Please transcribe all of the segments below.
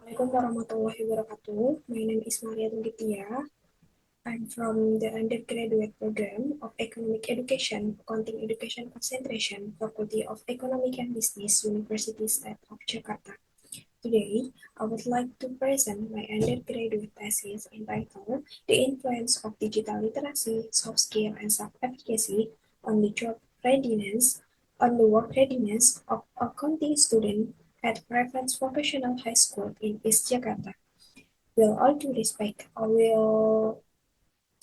Assalamualaikum warahmatullahi wabarakatuh. My name is Maria Tunggitya. I'm from the undergraduate program of Economic Education, Accounting Education Concentration, Faculty of Economic and Business, University State of Jakarta. Today, I would like to present my undergraduate thesis entitled The Influence of Digital Literacy, Soft Skill, and Self-Efficacy on the Job Readiness, on the Work Readiness of accounting student at Preference Vocational High School in East Jakarta. With all due respect, I will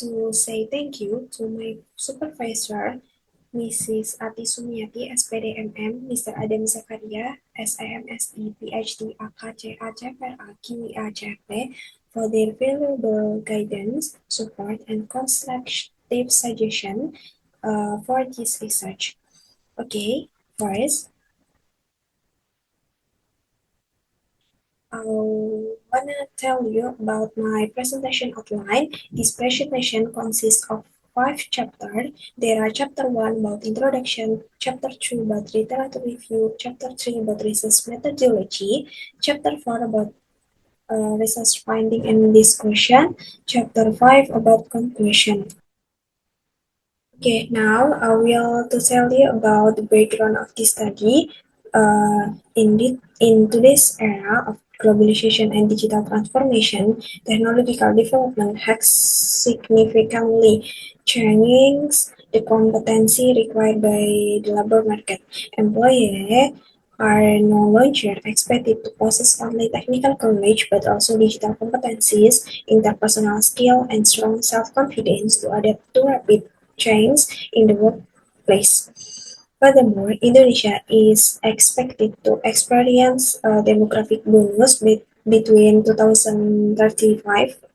to say thank you to my supervisor, Mrs. Ati Sumiati, SPD MM, Mr. Adam Zakaria, SIMSD, PhD, AKC, ACPRA, QIA, CFP, for their valuable guidance, support, and constructive suggestion for this research. Okay, first, I wanna tell you about my presentation outline. This presentation consists of 5 chapters. There are chapter 1 about introduction, chapter 2 about literature review, chapter 3 about research methodology, chapter 4 about research finding and discussion, chapter 5 about conclusion. Okay, now I will to tell you about the background of this study. In today's era of globalization and digital transformation, technological development has significantly changed the competency required by the labor market. Employees are no longer expected to possess only technical knowledge but also digital competencies, interpersonal skill, and strong self-confidence to adapt to rapid change in the workplace. Furthermore, Indonesia is expected to experience a demographic bonus between 2035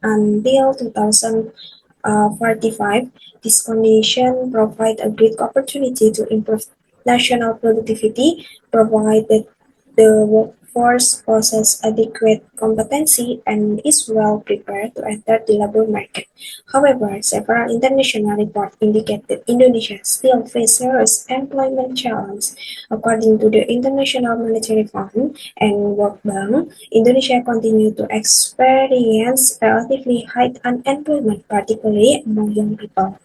until 2045. This condition provides a great opportunity to improve national productivity, provided the workforce possesses adequate competency and is well prepared to enter the labor market. However, several international reports indicate that Indonesia still faces serious employment challenges. According to the International Monetary Fund and World Bank, Indonesia continues to experience relatively high unemployment, particularly among young people.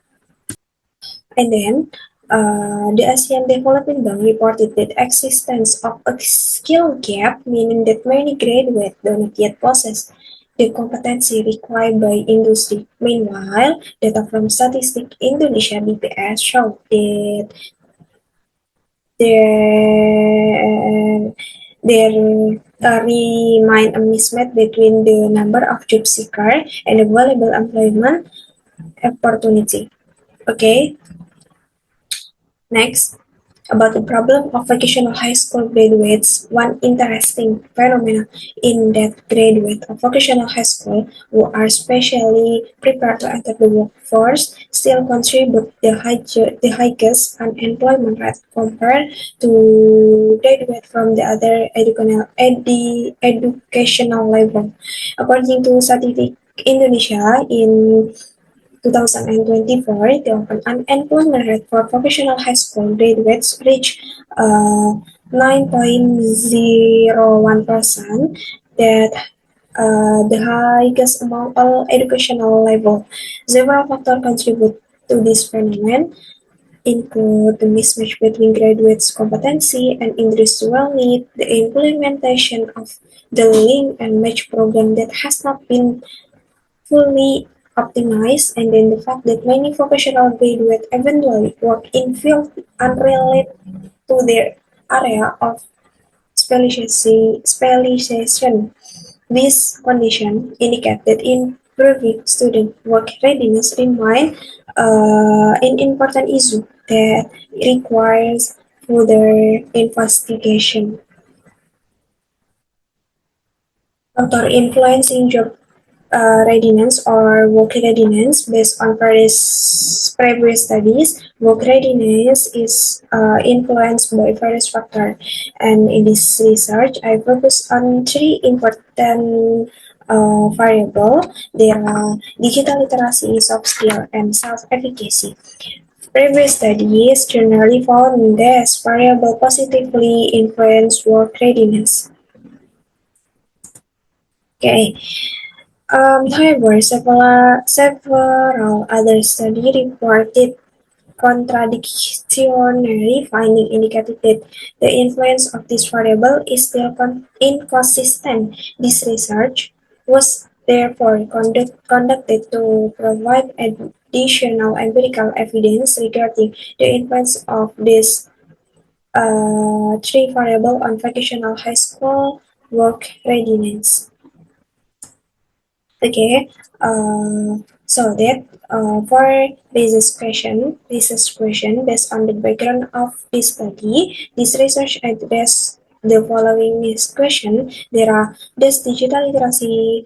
And then, the Asian Development Bank reported that existence of a skill gap, meaning that many graduates do not yet possess the competency required by industry. Meanwhile, data from Statistik Indonesia (BPS) show that there there remain a mismatch between the number of job seekers and available employment opportunity. Okay. Next, about the problem of vocational high school graduates, one interesting phenomenon in that graduates of vocational high school who are specially prepared to enter the workforce still contribute the highest unemployment rate compared to graduates from the other educational level. According to Statistik Indonesia, in 2024, the unemployment rate for professional high school graduates reached 9.01%, that the highest among all educational level. Several factors contribute to this phenomenon, include the mismatch between graduates' competency and industrial need, the implementation of the link and match program that has not been fully optimized, and then the fact that many vocational graduates eventually work in fields unrelated to their area of specialization. This condition indicate that improving student work readiness remains an important issue that requires further investigation. Factor influencing job readiness or work readiness. Based on previous studies, work readiness is influenced by various factors. And in this research, I focus on 3 important variables. There are digital literacy, soft skill, and self-efficacy. Previous studies generally found these variables positively influence work readiness. Okay. However, several other studies reported contradictory finding indicated that the influence of this variable is still inconsistent. This research was therefore conducted to provide additional empirical evidence regarding the influence of this three variable on vocational high school work readiness. Okay, so that for this question based on the background of this study, this research address the following question. There are does digital literacy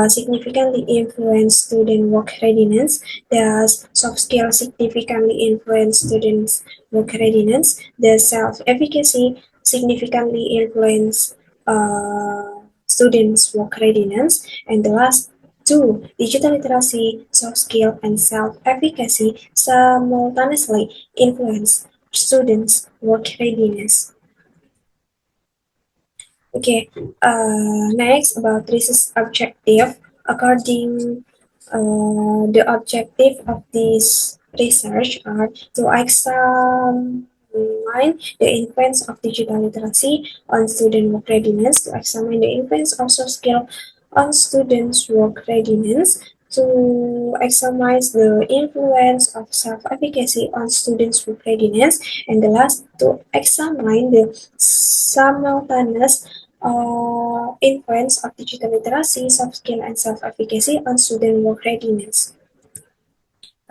significantly influence student work readiness? Does soft skills significantly influence students' work readiness? Does self-efficacy significantly influence students' work readiness? And the last two, digital literacy, soft skill, and self-efficacy simultaneously influence students' work readiness. Okay, next about research objective. According the objective of this research are to examine the influence of digital literacy on student work readiness, to examine the influence of soft skill on students' work readiness, to examine the influence of self-efficacy on students' work readiness, and the last to examine the simultaneous influence of digital literacy, soft skill, and self-efficacy on student work readiness.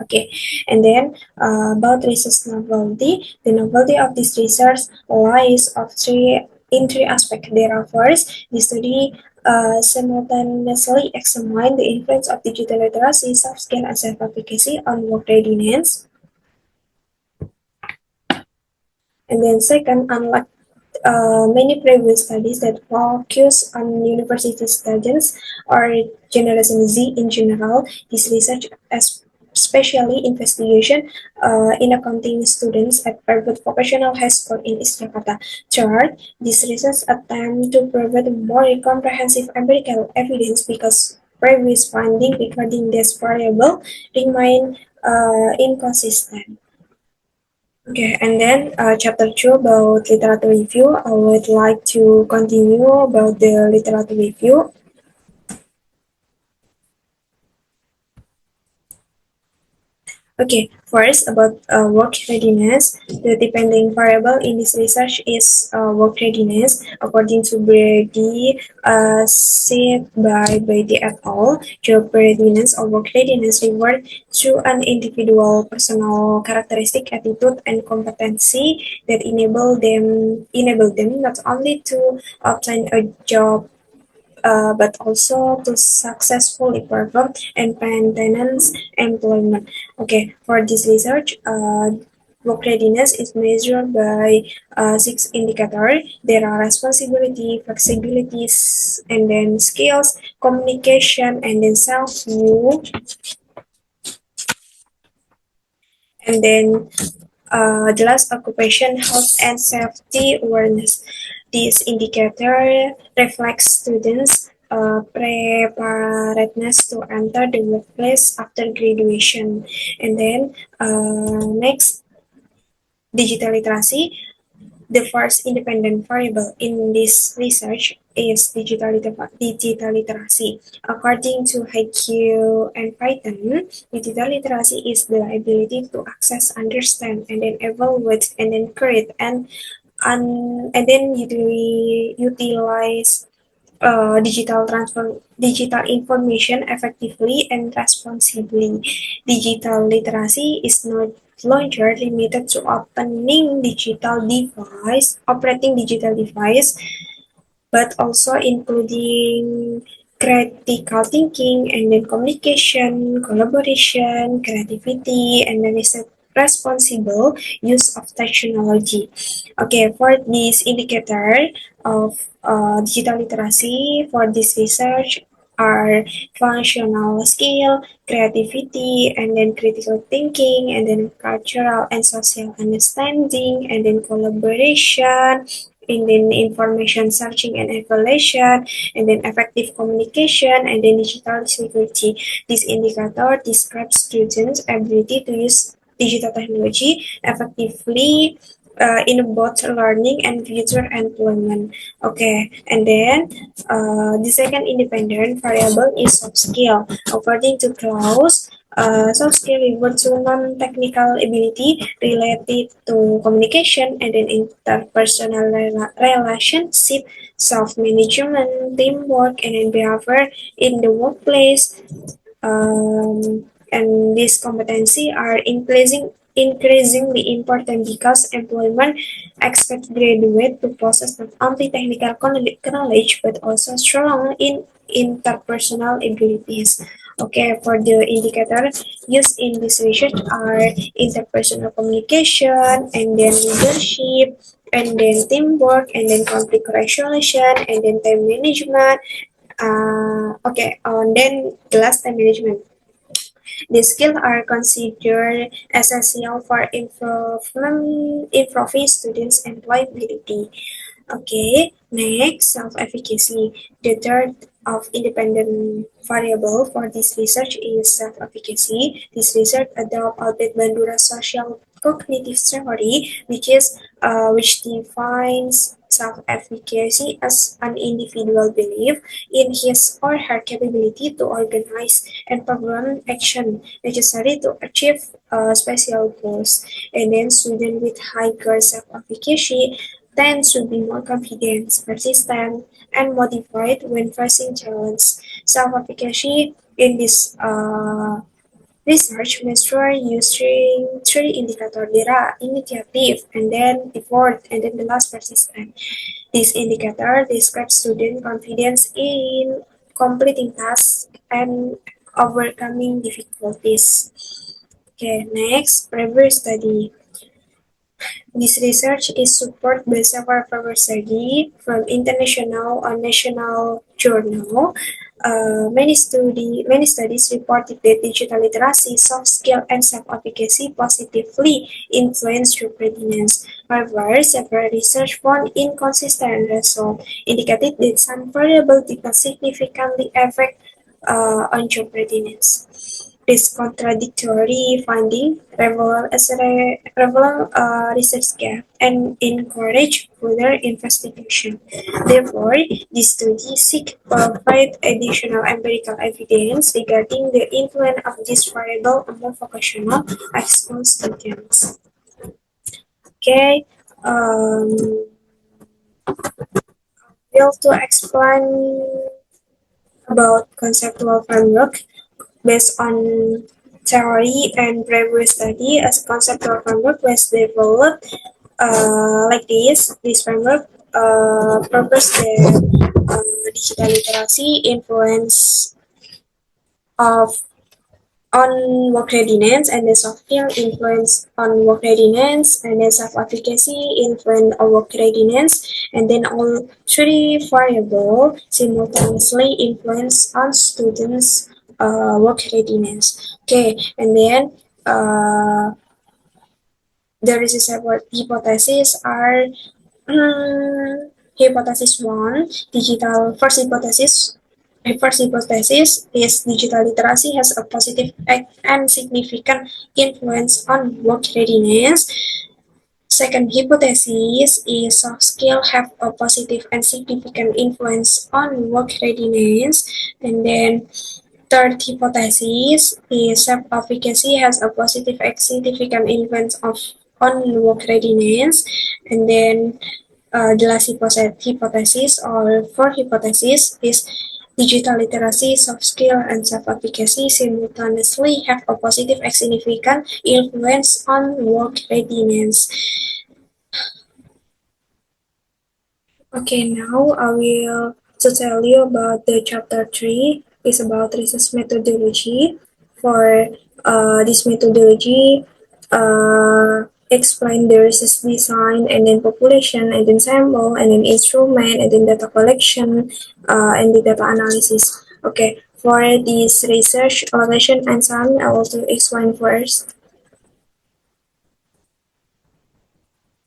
Okay, and then about research novelty, the novelty of this research lies of three aspects. There are first, the study simultaneously examine the influence of digital literacy, soft skill, and self-efficacy on work readiness. And then second, unlike many previous studies that focus on university students or Generation Z in general, this research, especially investigation in accounting students at private vocational high school in East Jakarta. Third, this research attempt to provide more comprehensive empirical evidence because previous findings regarding this variable remain inconsistent. Okay, and then chapter 2 about literature review. I would like to continue about the literature review. Okay, first about work readiness. The depending variable in this research is work readiness. According to Brady, said by Brady et al., job readiness or work readiness reward through an individual personal characteristic, attitude, and competency that enable them not only to obtain a job but also to successfully perform and maintenance employment. Okay, for this research, work readiness is measured by six indicators. There are responsibility, flexibilities, and then skills, communication, and then self-view, and then the last occupation, health and safety awareness. This indicator reflects students' preparedness to enter the workplace after graduation. And then next, digital literacy. The first independent variable in this research is digital literacy. According to HiQ and Python, digital literacy is the ability to access, understand, and then evaluate, and then create, and then utilize digital information effectively and responsibly. Digital literacy is not longer limited to operating digital device, but also including critical thinking and then communication, collaboration, creativity, and then responsible use of technology. Okay, for this indicator of digital literacy for this research are functional skill, creativity, and then critical thinking, and then cultural and social understanding, and then collaboration, and then information searching and evaluation, and then effective communication, and then digital security. This indicator describes students' ability to use digital technology effectively in both learning and future employment. Okay, and then the second independent variable is soft skill. According to Klaus, soft skill refers to non-technical ability related to communication and then interpersonal relationship, self-management, teamwork, and then behavior in the workplace. And these competency are increasingly important because employment expects graduates to possess not only technical knowledge but also strong in interpersonal abilities. Okay, for the indicators used in this research are interpersonal communication, and then leadership, and then teamwork, and then conflict resolution, and then time management. And then the last time management. These skills are considered essential for improving students' employability. Okay, next, self-efficacy. The third of independent variable for this research is self-efficacy. This research adopts Albert Bandura's social cognitive theory, which defines self-efficacy as an individual belief in his or her capability to organize and program action necessary to achieve special goals. And then students with higher self-efficacy tends to be more confident, persistent, and motivated when facing challenges. Self-efficacy in this research measure using three indicators. There are initiative, and then effort, and then the last persistent. This indicator describes student confidence in completing tasks and overcoming difficulties. Okay, next, previous study. This research is supported by several paper studies from international or national journal. Many studies reported that digital literacy, soft skill, and self-efficacy positively influence job readiness. However, several research found inconsistent results, indicating that some variables did not significantly affect on job readiness. This contradictory finding reveal a research gap and encourage further investigation. Therefore, this study seeks to provide additional empirical evidence regarding the influence of this variable among vocational high students. Okay, we have to explain about conceptual framework. Based on theory and previous study, as a conceptual framework was developed like this. This framework proposes the digital literacy influence of on work readiness, and the soft skill influence on work readiness, and the self-efficacy influence on work readiness, and then all three variables simultaneously influence on students' work readiness. Okay, and then there is a separate hypothesis are hypothesis one, digital first hypothesis. The first hypothesis is digital literacy has a positive and significant influence on work readiness. Second hypothesis is soft skills have a positive and significant influence on work readiness. And then third hypothesis is self-efficacy has a positive and significant influence on work readiness. And then the last hypothesis or fourth hypothesis is digital literacy, soft skill, and self-efficacy simultaneously have a positive and significant influence on work readiness. Okay, now I will tell you about the chapter 3. It's about research methodology. For this methodology, explain the research design, and then population, and then sample, and then instrument, and then data collection, and the data analysis. Okay, for this research evaluation and some, I will explain first.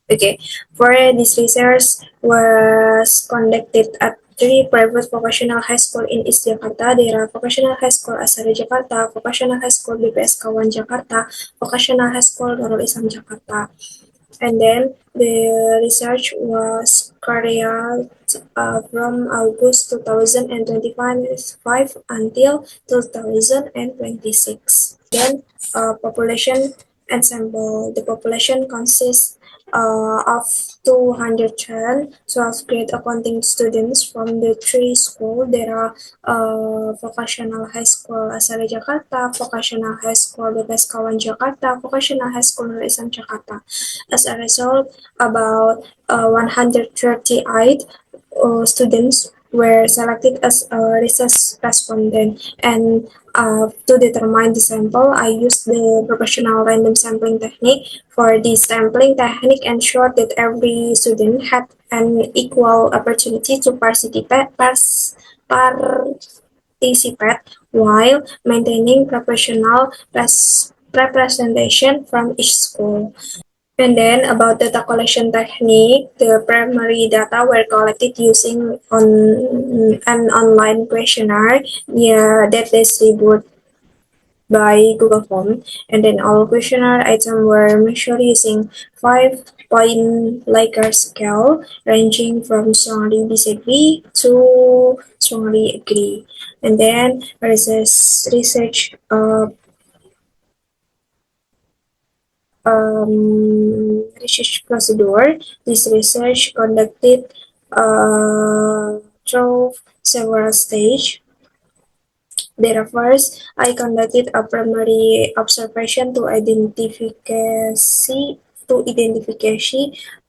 Okay, for this research was conducted at three private vocational high school in East Jakarta. There are Vocational High School Asari Jakarta, Vocational High School BPS Kawan Jakarta, Vocational High School Nurul Islam Jakarta. And then the research was carried from August 2025 until 2026. Then population ensemble. The population consists of 210 12th grade accounting students from the three schools. There are Vocational High School Asari Jakarta, Vocational High School Bebas Kawan Jakarta, Vocational High School Nurul Islam Jakarta. As a result, about 138 students were selected as a research respondent. And to determine the sample, I used the proportional random sampling technique. For this sampling technique, ensured that every student had an equal opportunity to participate while maintaining proportional representation from each school. And then about data collection technique, the primary data were collected using an online questionnaire, yeah, that distributed by Google Form. And then all questionnaire items were measured using 5-point Likert scale, ranging from strongly disagree to strongly agree. And then research research procedure. This research conducted through several stages. There first, I conducted a primary observation to identify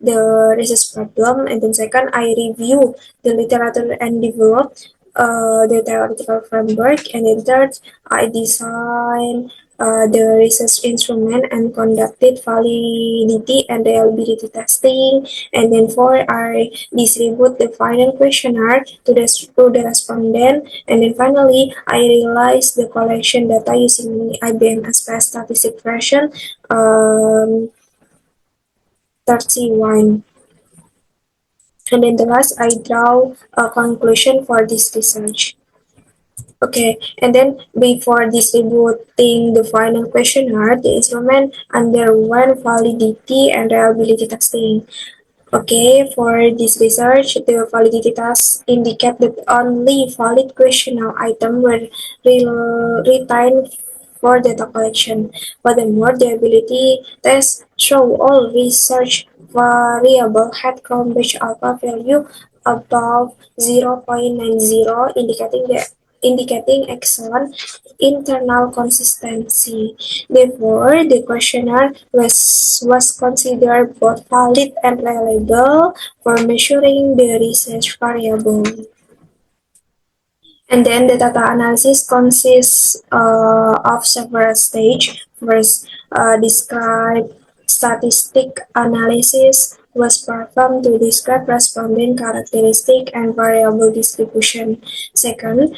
the research problem, and then second, I review the literature and develop the theoretical framework, and then third, I design the research instrument and conducted validity and reliability testing, and then four, I distribute the final questionnaire to the respondent, and then finally, I realized the collection data using IBM SPS statistic version um, 31. And then the last, I draw a conclusion for this research. Okay, and then before distributing the final questionnaire, the instrument underwent validity and reliability testing. Okay, for this research, the validity tests indicate that only valid questionnaire items were retained for data collection. Furthermore, the ability tests show all research variable had Cambridge alpha value above 0.90, indicating excellent internal consistency. Therefore, the questionnaire was considered both valid and reliable for measuring the research variable. And then the data analysis consists of several stages. First, describe statistic analysis was performed to describe respondent characteristic and variable distribution. Second,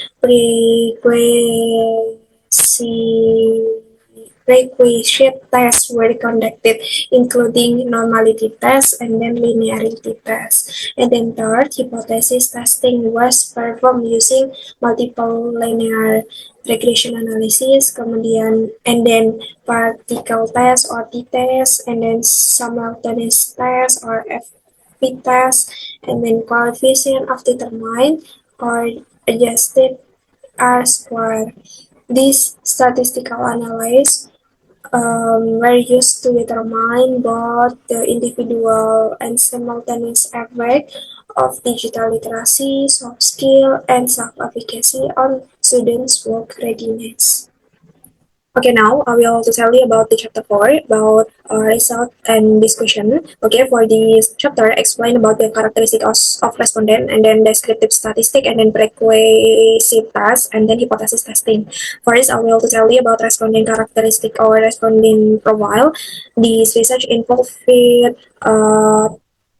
prerequisite tests were conducted, including normality tests and then linearity tests. And then third, hypothesis testing was performed using multiple linear regression analysis, kemudian and then particle test or t-test, and then simultaneous test or FP test, and then coefficient of determined or adjusted R square. These statistical analyses were used to determine both the individual and simultaneous effect of digital literacy, soft skill, and self-efficacy on students' work readiness. Okay, now I will to tell you about the chapter 4 about result and discussion. Okay, for this chapter, explain about the characteristic of respondent, and then descriptive statistic, and then prerequisite test, and then hypothesis testing. First, I will to tell you about respondent characteristic or respondent profile. This research involved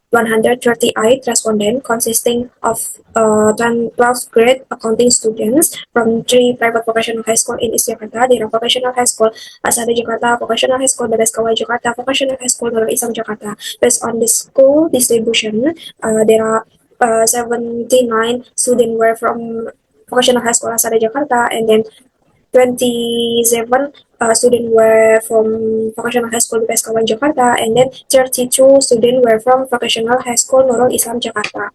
138 respondents consisting of 12th grade accounting students from three private vocational high school in East Jakarta, Dera Vocational High School, Asada Jakarta, Vocational High School, Badaskawai Jakarta, Vocational High School, Nurul Islam Jakarta. Based on the school distribution, there are 79 students were from Vocational High School Asada Jakarta, and then 27 students were from Vocational High School BPS Kawan Jakarta, and then 32 students were from Vocational High School Nurul Islam Jakarta.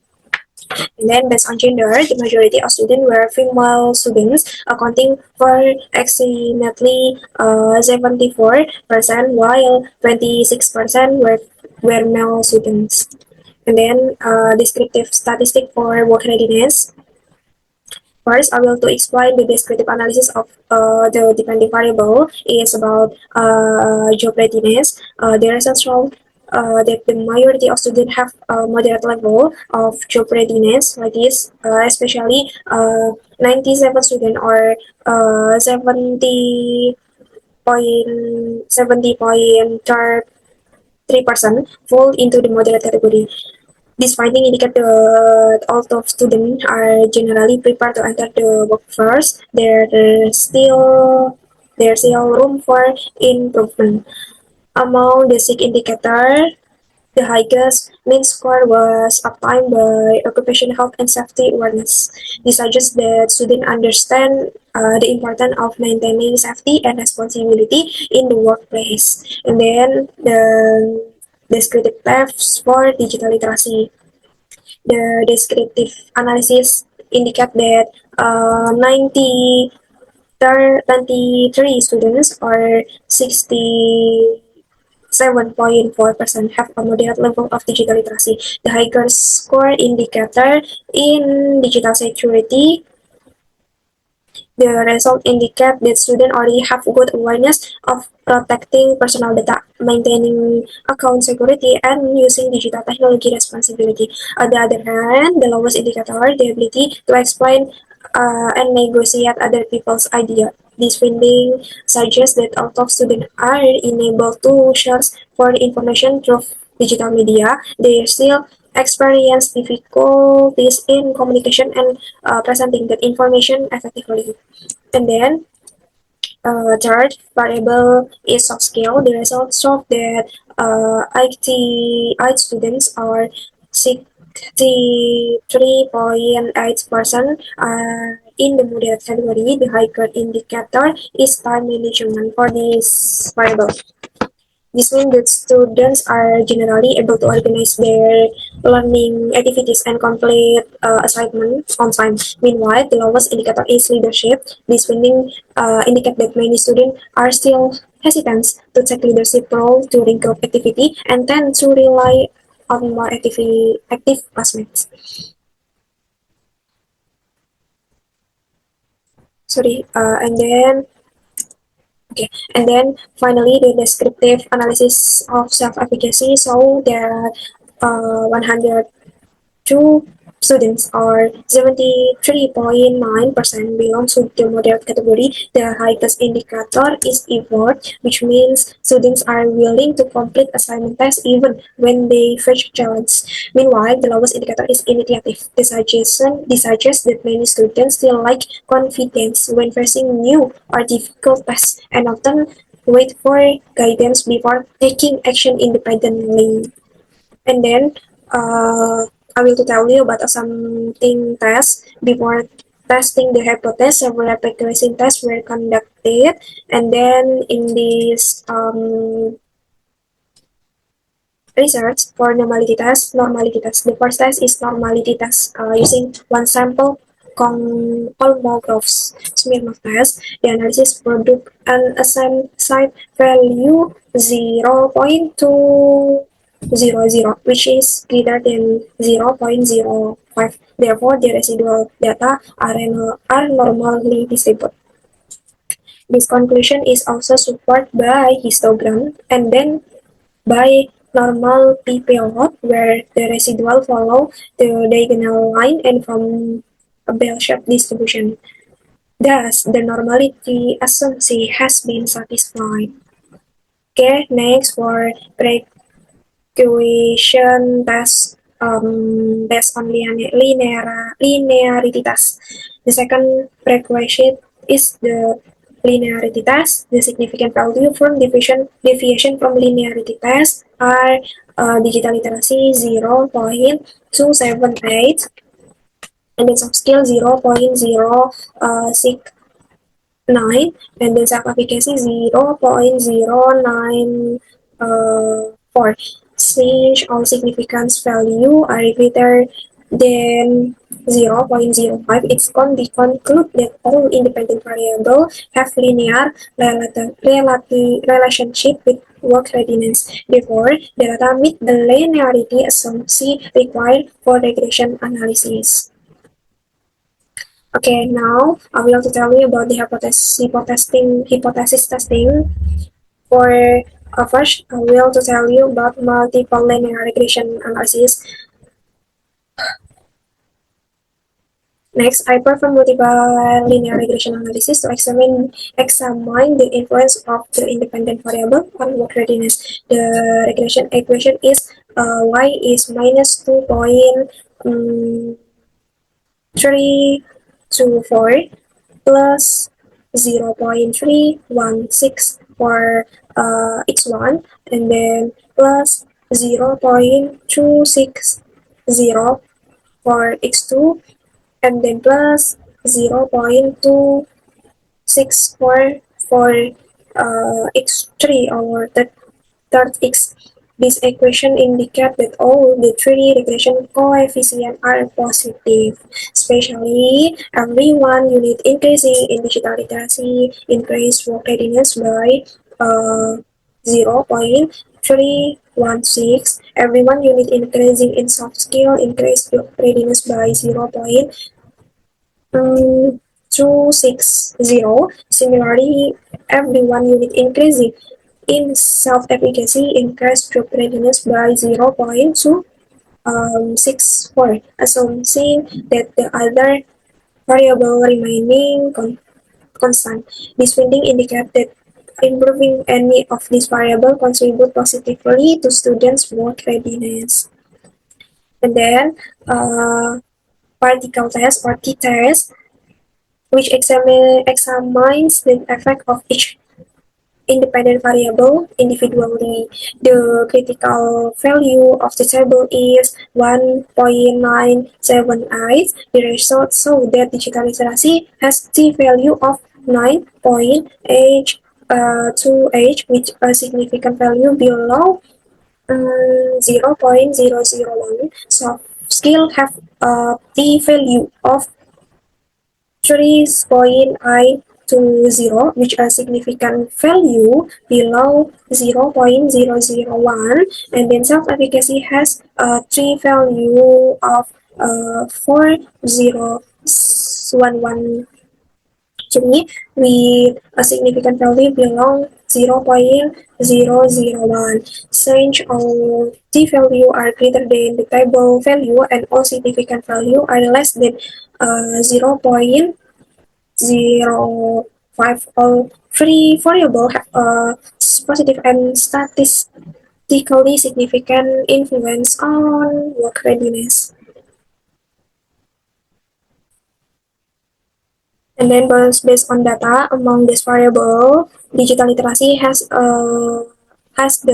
And then based on gender, the majority of students were female students, accounting for approximately 74%, while 26% were male students. And then descriptive statistic for work readiness. First, I will to explain the descriptive analysis of the depending variable is about job readiness. The results show that the majority of students have a moderate level of job readiness, like this, especially 97 students or 70.3% fall into the moderate category. This finding indicates that although students are generally prepared to enter the workforce, there's still room for improvement. Among the six indicators, the highest mean score was obtained by occupational health and safety awareness. This suggests that students understand the importance of maintaining safety and responsibility in the workplace. And then the descriptive tests for digital literacy. The descriptive analysis indicate that 93 students or 67.4% have a moderate level of digital literacy. The higher score indicator in digital security, the result indicate that students already have good awareness of protecting personal data, maintaining account security, and using digital technology responsibility. On the other hand, the lowest indicator, the ability to explain and negotiate other people's idea. This finding suggests that although students are enabled to share foreign information through digital media, they still experience difficulties in communication and presenting that information effectively. And then third variable is soft skill. The results show that IT students are 63.8% are in the moderate category. The higher indicator is time management for this variable. This means that students are generally able to organize their learning activities and complete assignments on time. Meanwhile, the lowest indicator is leadership. This finding indicate that many students are still hesitant to take leadership role during group activity and tend to rely on more active classmates. Sorry, and then finally, the descriptive analysis of self-efficacy. So there are 102 students, or 73.9% belong to the moderate category. The highest indicator is effort, which means students are willing to complete assignment tests even when they face challenge. Meanwhile, the lowest indicator is initiative. This suggests that many students still lack confidence when facing new or difficult tests and often wait for guidance before taking action independently. And then I will to tell you about something test. Before testing the hypothesis, several application tests were conducted, and then in this research for normality test. The first test is normality test using one sample Kolmogov's Smirnov test. The analysis product an assigned site value 0.200, which is greater than 0.05. Therefore, the residual data are normally distributed. This conclusion is also supported by histogram and then by normal p-payload, where the residual follow the diagonal line and from a bell-shaped distribution. Thus, the normality assumption has been satisfied. Okay, next for question test based on linearity test. The second prerequisite is the linearity test. The significant value from deviation from linearity test are digital literacy 0.278 and then soft skill 0.069 and then self efficacy 0.094. Since all significance value are greater than 0.05, it's can be conclude that all independent variables have linear relationship with work readiness. Therefore, the data meet the linearity assumption required for regression analysis. Okay, now I will to tell you about the hypothesis testing. For first, I will to tell you about multiple linear regression analysis. Next, I perform multiple linear regression analysis to examine the influence of the independent variable on work readiness. The regression equation is y is minus 2.324 plus 0.316 for x1 and then plus 0.260 for x2 and then plus 0.264 for x3 or third x. This equation indicates that all the three regression coefficients are positive, especially every 1 unit increasing in digital literacy increase work readiness by 0.316. Every 1 unit increasing in soft skill increase work readiness by 0.260. Similarly, every 1 unit increasing in self-efficacy increased group readiness by 0.264, assuming that the other variable remaining constant. This finding indicates that improving any of these variables contribute positively to students' work readiness. And then particle test or t-test, which examines the effect of each independent variable individually. The critical value of the table is 1.978. The results show that digital literacy has t-value of 9.828, which a significant value below 0.001. Soft skill have a t-value of 3.I20, which a significant value below 0.001, and then self-efficacy has a t-value of 4.011 with a significant value below 0.001. Since all t-value are greater than the table value and all significant value are less than 0.05, all three variables have a positive and statistically significant influence on work readiness. And then based on data among these variables, digital literacy has the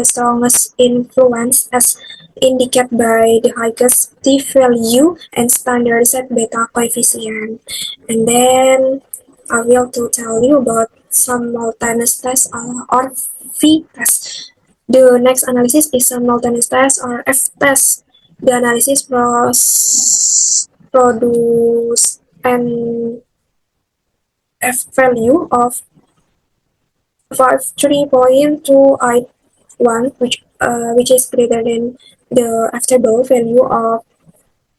strongest influence as indicated by the highest t-value and standard set beta coefficient. And then I will to tell you about simultaneous test or V test. The next analysis is simultaneous test or F test. The analysis produce an F value of 3.281, which is greater than the F table value of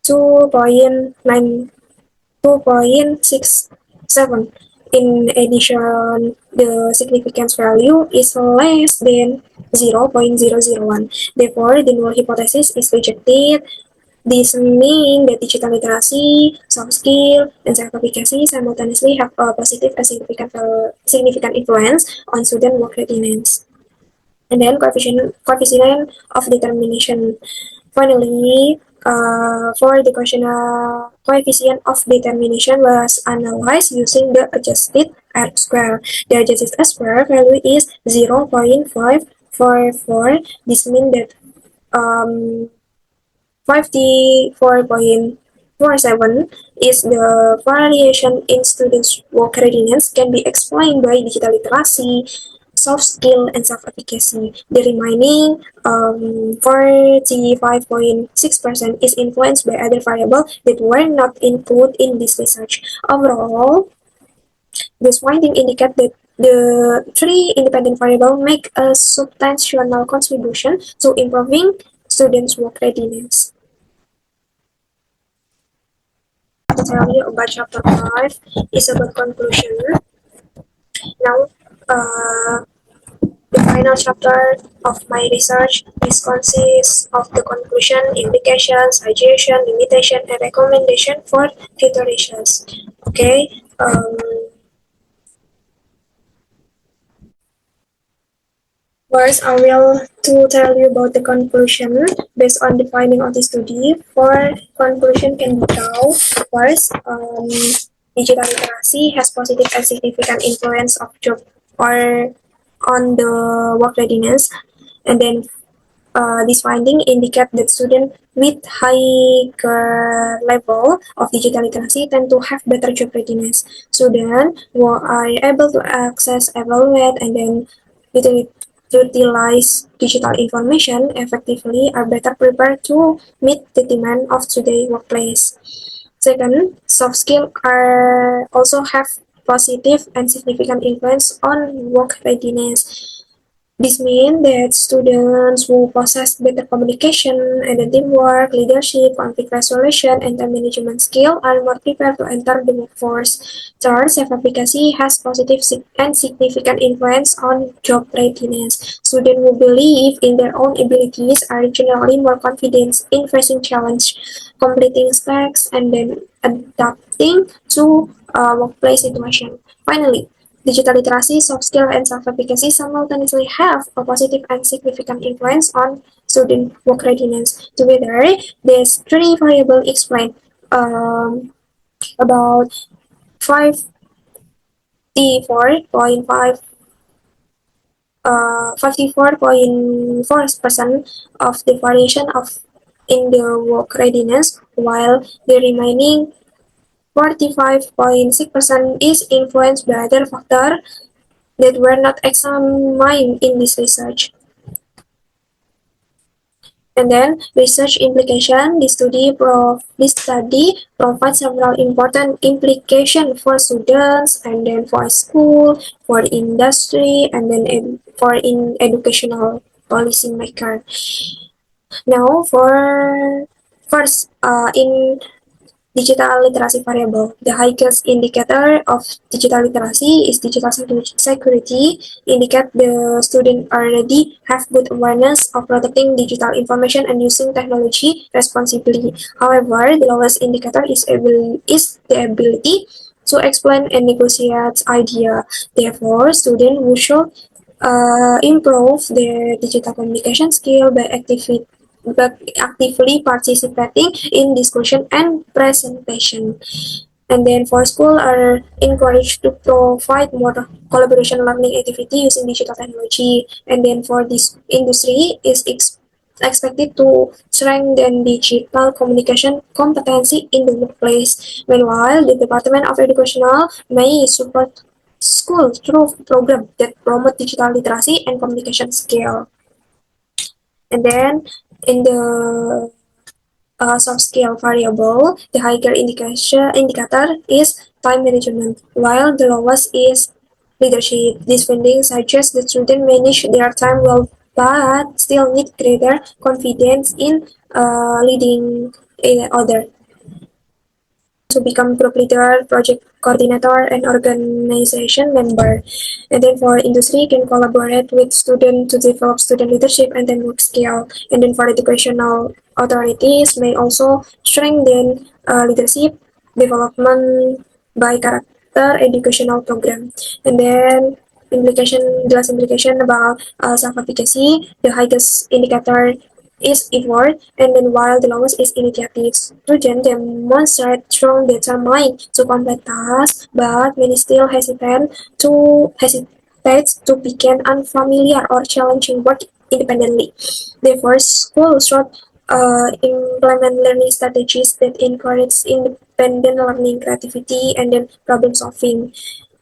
2.67. In addition, the significance value is less than 0.001. Therefore, the null hypothesis is rejected. This means that digital literacy, soft skill, and self-efficacy simultaneously have a positive and significant influence on student work readiness. and then coefficient of determination. Finally, for the coefficient of determination was analyzed using the adjusted R square. The adjusted R square value is 0.544. This means that 54.47 is the variation in students' work readiness can be explained by digital literacy, soft skill, and self-efficacy. The remaining 45.6% is influenced by other variables that were not included in this research. Overall, this finding indicate that the three independent variables make a substantial contribution to improving students' work readiness. To tell you about chapter 5 is about conclusion. Now, the final chapter of my research is consists of the conclusion, implication, suggestion, limitation, and recommendation for future research. Okay. First, I will to tell you about the conclusion based on the finding of the study. For conclusion can be drawn. First, digital literacy has positive and significant influence of job or on the work readiness, and then this finding indicate that students with higher level of digital literacy tend to have better job readiness. Students who are able to access, evaluate, and then utilize digital information effectively are better prepared to meet the demand of today's workplace. Second, soft skills are also have positive and significant influence on work readiness. This means that students who possess better communication and teamwork, leadership, conflict resolution, and time management skill are more prepared to enter the workforce. Third, self-efficacy has positive and significant influence on job readiness. Students who believe in their own abilities are generally more confident in facing challenge, completing tasks, and then adapting to workplace situation. Finally, digital literacy, soft skill, and self-efficacy simultaneously have a positive and significant influence on student work readiness. Together, these three variables explain about 54.5 54.4% of the variation of in the work readiness, while the remaining 45.6% is influenced by other factors that were not examined in this research. And then research implication. This study provides several important implications for students, and then for school, for industry, and then for educational policymaker. Now for first in digital literacy variable. The highest indicator of digital literacy is digital security. Indicate the student already have good awareness of protecting digital information and using technology responsibly. However, the lowest indicator is the ability to explain and negotiate idea. Therefore, students who should improve their digital communication skill by actively participating in discussion and presentation. And then for school are encouraged to provide more collaboration learning activity using digital technology. And then for this industry is expected to strengthen digital communication competency in the workplace. Meanwhile, the Department of Educational may support school through programs that promote digital literacy and communication skill. And then in the soft skill variable, the higher indicator is time management, while the lowest is leadership. This finding suggests that students manage their time well, but still need greater confidence in leading others to become group leader, project coordinator, and organization member. And then for industry, can collaborate with students to develop student leadership and then work skill. And then for educational authorities, may also strengthen leadership development by character educational program. And then implication, jelas implication about self-efficacy. The highest indicator is effort, and then while the lowest is initiative. Students demonstrate strong determined to complete tasks, but many still hesitate to begin unfamiliar or challenging work independently. Therefore, schools should implement learning strategies that encourage independent learning, creativity, and then problem solving.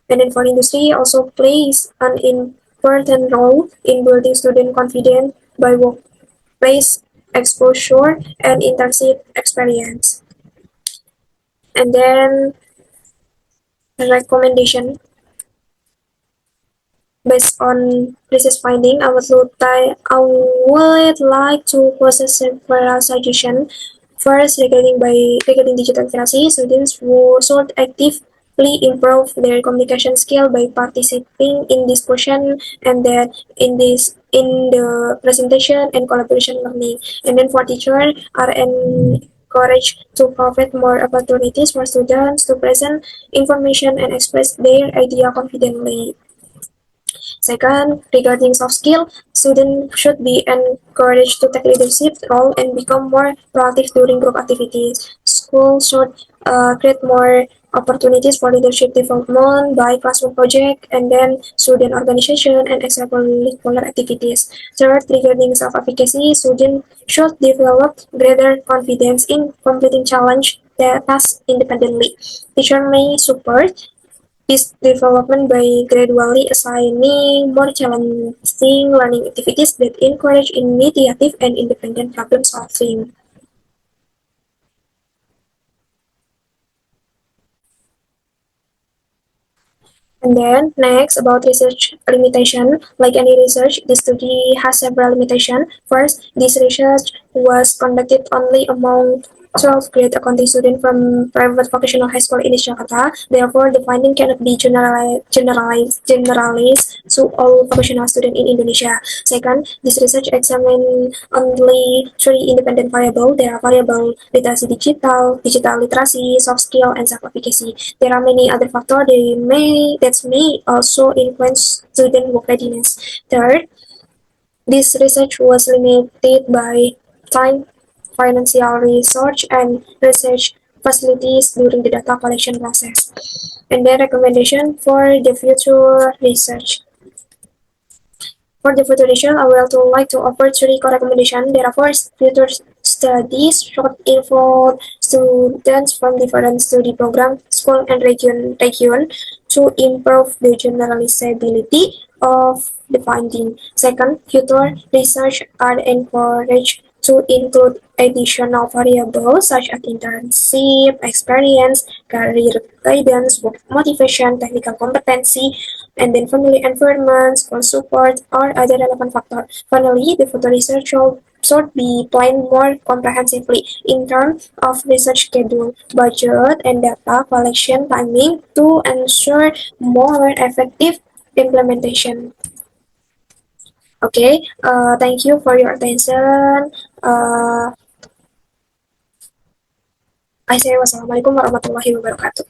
And then for industry also plays an important role in building student confidence by workplace exposure and internship experience. And then recommendation based on research finding, I would like to process several suggestions. First, regarding digital literacy, students who should actively improve their communication skill by participating in discussion and then in the presentation and collaboration learning. And then for teachers are encouraged to provide more opportunities for students to present information and express their idea confidently. Second, regarding soft skill, students should be encouraged to take leadership role and become more proactive during group activities. Schools should create more opportunities for leadership development by classroom project and then student organization and extracurricular activities. Third, regarding self-efficacy, students should develop greater confidence in completing challenge tasks independently. Teacher may support this development by gradually assigning more challenging learning activities that encourage initiative and independent problem solving. And then next about research limitation. Like any research, this study has several limitations. First, this research was conducted only among 12th grade accounting students from private vocational high school in Jakarta. Therefore, the finding cannot be generalized to all vocational students in Indonesia. Second, this research examined only three independent variables. There are variable literacy digital literacy, soft skill, and self-efficacy. There are many other factors that may also influence student work readiness. Third, this research was limited by time, financial research, and research facilities during the data collection process. And then recommendation for the future research. For the future edition, I would like to offer three recommendations. There are first, future studies should involve students from different study programs, school, and region to improve the generalizability of the finding. Second, future research are encouraged to include additional variables such as internship, experience, career guidance, work motivation, technical competency, and then family environment, school support, or other relevant factors. Finally, the future research should be planned more comprehensively in terms of research schedule, budget, and data collection timing to ensure more effective implementation. Okay, thank you for your attention. Uh, I say wassalamualaikum warahmatullahi wabarakatuh.